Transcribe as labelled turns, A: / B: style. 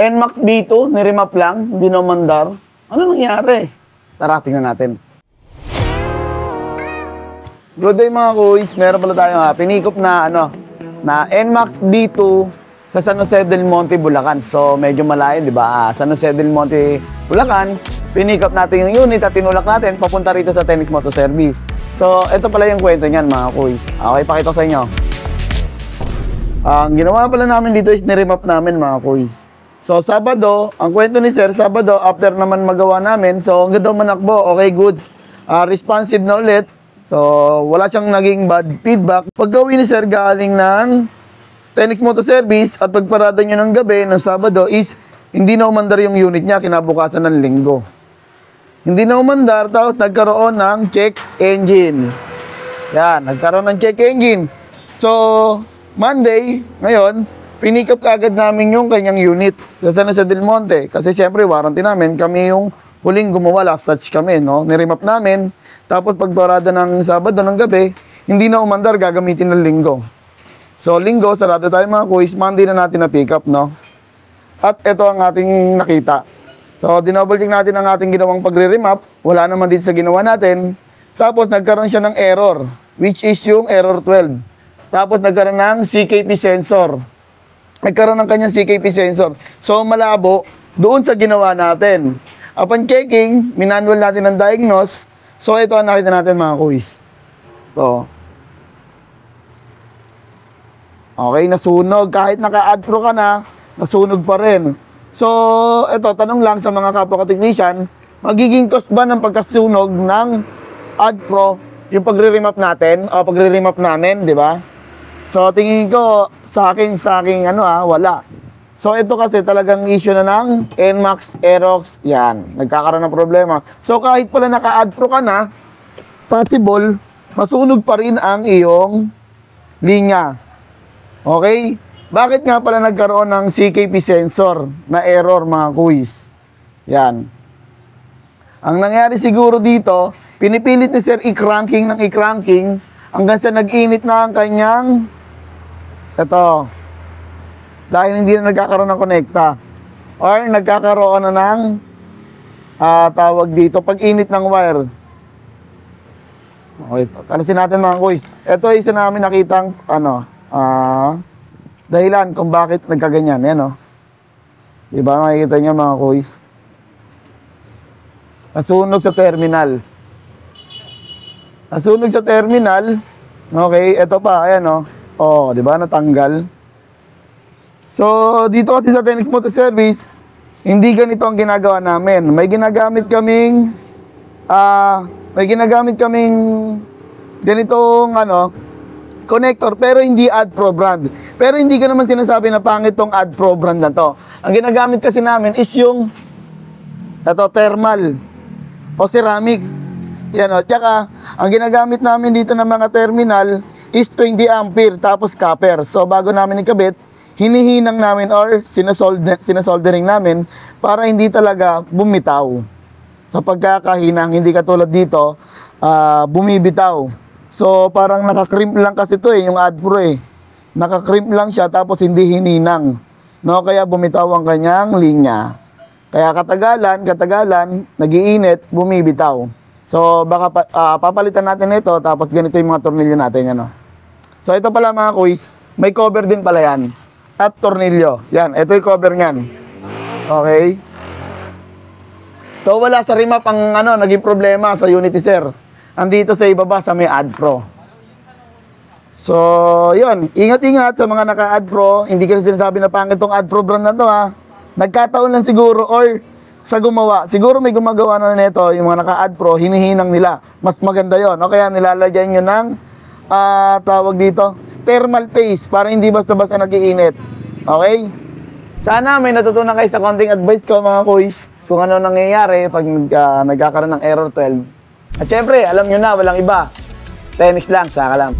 A: NMAX B2, niremap lang, hindi na umandar. Ano nangyari? Tara, tingnan natin. Good day mga kuys, meron pala tayo pinikop na na NMAX B2 sa San Jose del Monte, Bulacan. So medyo malayo, di ba? San Jose del Monte, Bulacan. Pinikop natin yung unit at tinulak natin papunta rito sa Tenix Moto Service. So ito pala yung kwento niyan mga kuys. Okay, pakita ko sa inyo. Ang ginawa pala namin dito is niremap namin mga kuys. So Sabado, ang kwento ni Sir, Sabado after naman magawa namin, so ang ganda manakbo, okay, goods. Responsive na ulit. So, wala siyang naging bad feedback. Pag-gawin ni Sir galing ng Tenix Moto Service at pagparada nyo ng gabi, ng Sabado, is hindi na umandar yung unit niya kinabukasan ng Linggo. Hindi na umandar, tapos nagkaroon ng check engine. Yan, nagkaroon ng check engine. So, Monday, ngayon, pinikap kaagad namin yung kanyang unit sa San Jose del Monte. Kasi syempre, warranty namin, kami yung huling gumawa, last touch kami, no? Niremap namin. Tapos pagparada ng Sabado ng gabi, hindi na umandar, gagamitin ng Linggo. So Linggo, sarado tayo mga kuys, Monday na natin na pick up, no? At ito ang ating nakita. So dinouble check natin ang ating ginawang pagre-remap, wala naman dito sa ginawa natin. Tapos nagkaroon siya ng error, which is yung error 12. Tapos nagkaroon ng CKP sensor. Nagkaroon ng kanyang CKP sensor. So malabo doon sa ginawa natin. Upon checking, minanual natin ang diagnose. So, ito ang nakita natin mga kuys. So, okay, nasunog. Kahit naka-add pro ka na, nasunog pa rin. So, ito, tanong lang sa mga kapwa ka-technician, magiging cost ba ng pagkasunog ng add pro yung pagre-remap natin o pagre-remap namin, di ba? So, tingin ko, sa aking wala. So, ito kasi talagang issue na ng NMAX, Aerox, yan, nagkakaroon ng problema. So, kahit pala naka-add pro ka na, possible, masunog pa rin ang iyong linya. Okay? Bakit nga pala nagkaroon ng CKP sensor na error, mga kuys? Yan. Ang nangyari siguro dito, pinipilit ni Sir i-cranking ng i-cranking hanggang sa nag-init na ang kanyang, ito, dahil hindi na nagkakaroon ng konekta or nagkakaroon na ng tawag dito pag-init ng wire. Okay, tanasin natin mga kuys. Ito ay isa namin nakitang dahilan kung bakit nagkaganyan. Yan, diba makikita nyo mga kuys, nasunog sa terminal. Nasunog sa terminal. Okay, ito pa, ayan diba natanggal. So, dito kasi sa Tenix Moto Service, hindi ganito ang ginagawa namin. May ginagamit kaming ganitong connector, pero hindi AdPro brand. Pero hindi ko naman sinasabi na pangit tong AdPro brand na to. Ang ginagamit kasi namin is yung thermal o ceramic. Yan tsaka ang ginagamit namin dito ng mga terminal is 20 ampere tapos copper. So, bago namin ikabit, hinihinang namin or sinasoldering namin para hindi talaga bumitaw. Sa pagkakahinang, hindi katulad dito, bumibitaw. So, parang nakakrimp lang kasi ito yung AdPro Nakakrimp lang siya tapos hindi hininang. No? Kaya bumitaw ang kanyang linya. Kaya katagalan, nagiinit, bumibitaw. So, baka papalitan natin ito tapos ganito yung mga tornilyo natin. So, ito pala mga kuys, may cover din pala yan. At tornilyo. Yan, ito yung cover niyan. Okay? So, wala sa remap ang naging problema sa unit ni Sir. Andito sa ibaba sa may AdPro. So, yun. Ingat-ingat sa mga naka-AdPro. Hindi kasi sinasabi na pangit itong AdPro brand na to, Nagkataon lang siguro or sa gumawa. Siguro may gumagawa na nito, yung mga naka-AdPro, hinihinang nila. Mas maganda yon. Kaya nilalagyan nyo ng, tawag dito, thermal paste para hindi basta-basta nag-iinit. Okay? Sana may natutunan kayo sa konting advice ko mga kuys kung ano nangyayari pag nagkakaroon ng error 12. At syempre, alam nyo na, walang iba. Tenix lang, saka lang.